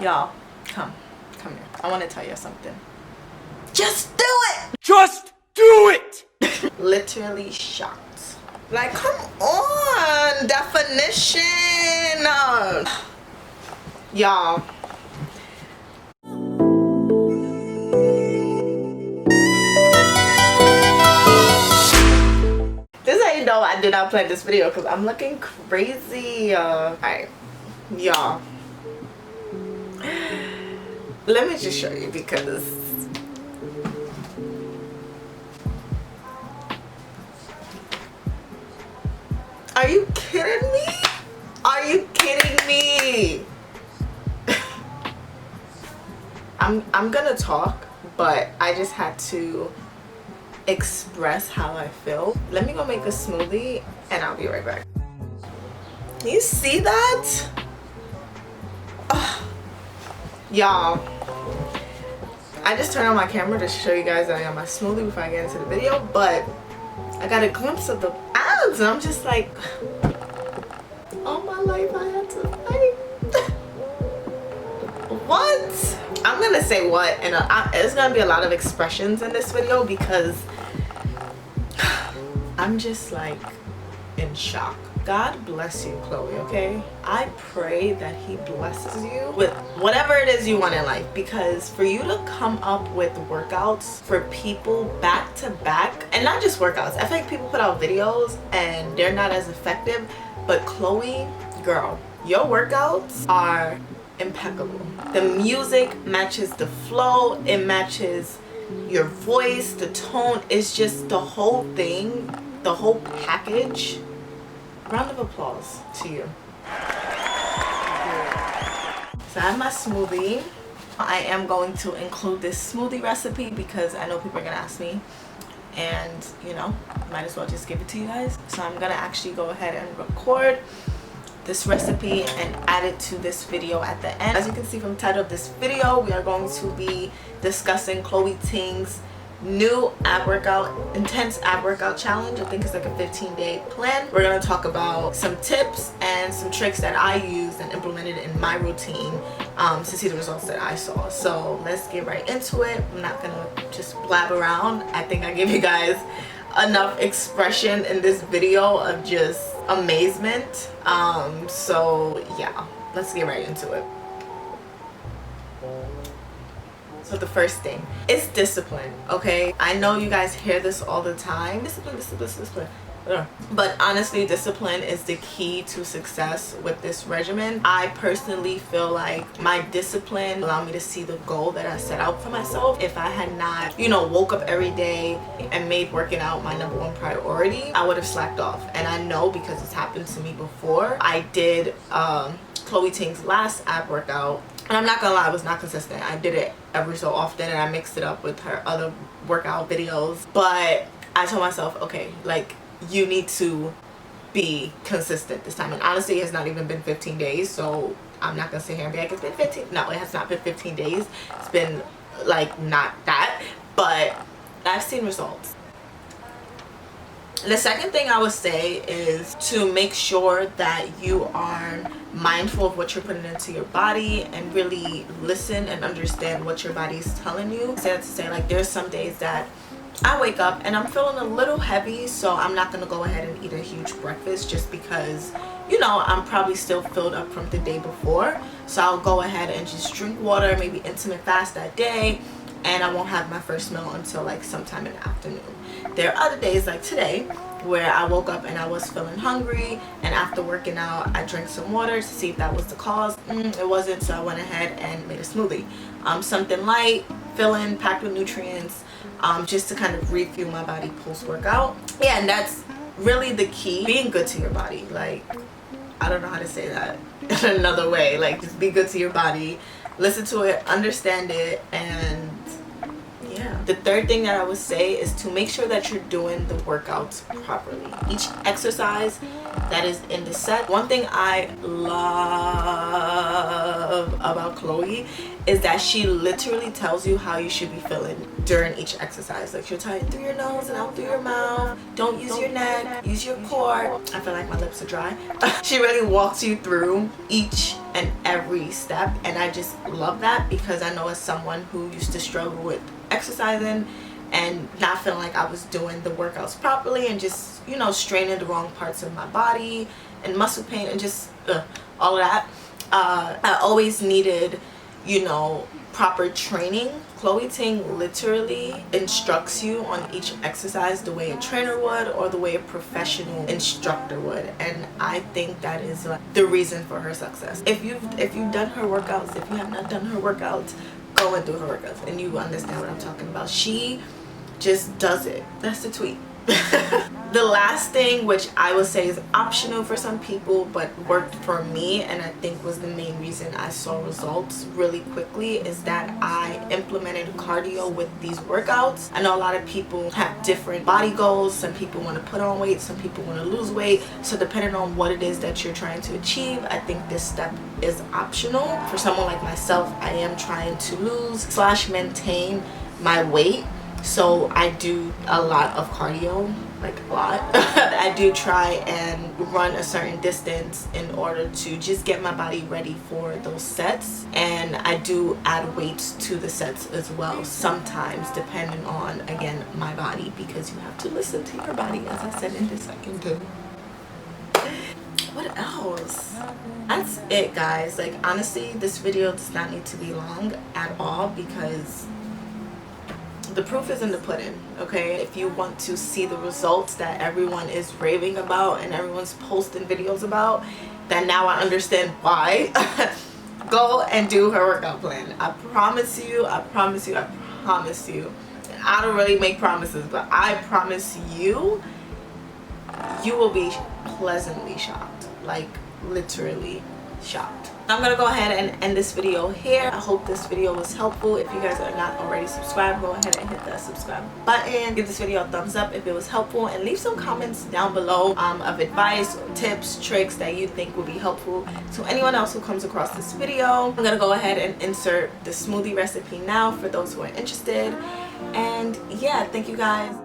Y'all, come here. I want to tell you something. Just do it! Just do it! Literally shocked. Like, come on, definition. Y'all. This is how you know I did not plan this video, because I'm looking crazy. Alright, y'all. Let me just show you, because are you kidding me? Are you kidding me? I'm gonna talk, but I just had to express how I feel. Let me go make a smoothie and I'll be right back. You see that? Y'all, I just turned on my camera to show you guys that I got my smoothie before I get into the video, but I got a glimpse of the abs and I'm just like, all my life I had to fight. What? I'm gonna say what, and there's gonna be a lot of expressions in this video because I'm just like in shock. God bless you, Chloe, okay? I pray that he blesses you with whatever it is you want in life, because for you to come up with workouts for people back to back, and not just workouts, I feel like people put out videos and they're not as effective, but Chloe, girl, your workouts are impeccable. The music matches the flow, it matches your voice, the tone, it's just the whole thing, the whole package. Round of applause to you. So I have my smoothie. I am going to include this smoothie recipe because I know people are gonna ask me, and you know, might as well just give it to you guys. So I'm gonna actually go ahead and record this recipe and add it to this video at the end. As you can see from the title of this video, we are going to be discussing Chloe Ting's new ab workout, intense ab workout challenge. I think it's like a 15-day plan. We're going to talk about some tips and some tricks that I used and implemented in my routine to see the results that I saw. So let's get right into it. I'm not going to just blab around. I think I gave you guys enough expression in this video of just amazement. So yeah, let's get right into it. So the first thing is discipline, okay? I know you guys hear this all the time. Discipline. But honestly, discipline is the key to success with this regimen. I personally feel like my discipline allowed me to see the goal that I set out for myself. If I had not, you know, woke up every day and made working out my #1 priority, I would have slacked off. And I know because it's happened to me before. I did Chloe Ting's last ab workout, and I'm not gonna lie, I was not consistent. I did it every so often and I mixed it up with her other workout videos, but I told myself, okay, like, you need to be consistent this time. And honestly, it has not even been 15 days, so I'm not gonna sit here and be like, it's been 15. No, it has not been 15 days. It's been like not that, but I've seen results. The second thing I would say is to make sure that you are mindful of what you're putting into your body and really listen and understand what your body is telling you. I say that to say, like, there's some days that I wake up and I'm feeling a little heavy, so I'm not gonna go ahead and eat a huge breakfast just because, you know, I'm probably still filled up from the day before. So I'll go ahead and just drink water, maybe intermittent fast that day, and I won't have my first meal until like sometime in the afternoon. There are other days like today where I woke up and I was feeling hungry, and after working out I drank some water to see if that was the cause. It wasn't, so I went ahead and made a smoothie. Something light, filling, packed with nutrients, just to kind of refuel my body post-workout. Yeah, and that's really the key, being good to your body. Like, I don't know how to say that in another way. Like, just be good to your body, listen to it, understand it, and yeah. The third thing that I would say is to make sure that you're doing the workouts properly. Each exercise that is in the set. One thing I love about Chloe is that she literally tells you how you should be feeling during each exercise. Like, she'll tell you through your nose and out through your mouth. Don't use your neck, use your core. I feel like my lips are dry. She really walks you through each and every step, and I just love that because I know as someone who used to struggle with exercising and not feeling like I was doing the workouts properly and just, you know, straining the wrong parts of my body and muscle pain and just all of that, I always needed, you know, proper training. Chloe Ting literally instructs you on each exercise the way a trainer would or the way a professional instructor would, and I think that is the reason for her success. If you've done her workouts, if you have not done her workouts, go and do her workouts and you understand what I'm talking about. She just does it. That's the tweet. The last thing, which I would say is optional for some people but worked for me and I think was the main reason I saw results really quickly, is that I implemented cardio with these workouts. I know a lot of people have different body goals. Some people want to put on weight, some people want to lose weight, so depending on what it is that you're trying to achieve, I think this step is optional. For someone like myself, I am trying to lose / maintain my weight, so I do a lot of cardio, like a lot. I do try and run a certain distance in order to just get my body ready for those sets, and I do add weights to the sets as well sometimes, depending on, again, my body, because you have to listen to your body, as I said in the second tip. What else? That's it, guys. Like, honestly, this video does not need to be long at all because the proof is in the pudding, okay? If you want to see the results that everyone is raving about and everyone's posting videos about, then now I understand why. Go and do her workout plan. I promise you, I promise you, I promise you. I don't really make promises, but I promise you, you will be pleasantly shocked. Like, literally shocked. I'm gonna go ahead and end this video here. I hope this video was helpful. If you guys are not already subscribed, go ahead and hit that subscribe button. Give this video a thumbs up if it was helpful, and leave some comments down below of advice, tips, tricks that you think will be helpful to anyone else who comes across this video. I'm gonna go ahead and insert the smoothie recipe now for those who are interested. And yeah, thank you guys.